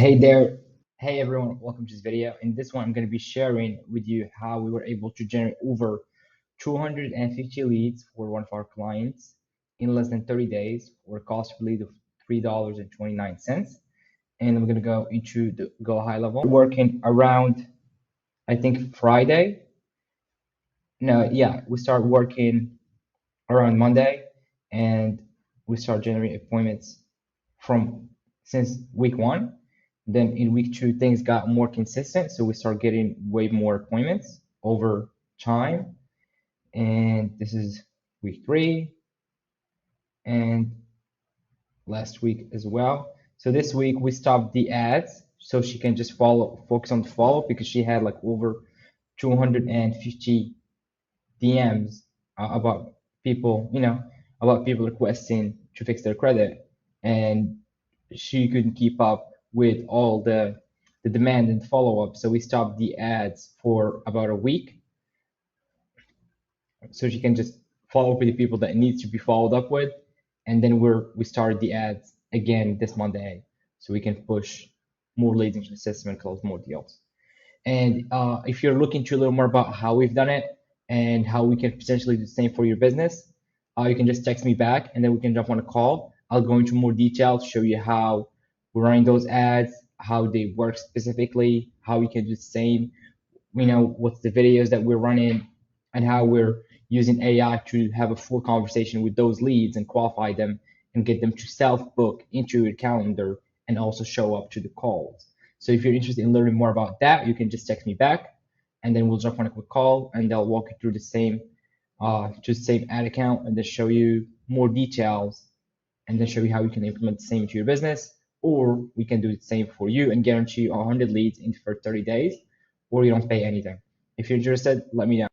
Hey there. Hey everyone, welcome to this video. In this one, I'm going to be sharing with you how we were able to generate over 250 leads for one of our clients in less than 30 days for a cost per lead of $3.29. And I'm going to go into the go high level. Working around, I think Friday. No, yeah, we start working around Monday and we start generating appointments from since week one. Then in week two, things got more consistent, so we start getting way more appointments over time. And this is week three and last week as well. So this week we stopped the ads so she can just focus on the follow because she had like over 250 DMs about people, about people requesting to fix their credit, and she couldn't keep up with all the demand and follow up. So we stopped the ads for about a week, so she can just follow up with the people that needs to be followed up with, and then we started the ads again this Monday, so we can push more leads into the system and close more deals. And if you're looking to learn more about how we've done it and how we can potentially do the same for your business, you can just text me back and then we can jump on a call. I'll go into more detail, show you how we're running those ads, how they work specifically, how we can do the same, what's the videos that we're running, and how we're using AI to have a full conversation with those leads and qualify them and get them to self-book into your calendar and also show up to the calls. So if you're interested in learning more about that, you can just text me back and then we'll jump on a quick call and they'll walk you through the same ad account and then show you more details and then show you how you can implement the same into your business, or we can do the same for you and guarantee you 100 leads in for 30 days, or you don't pay anything. If you're interested, let me know.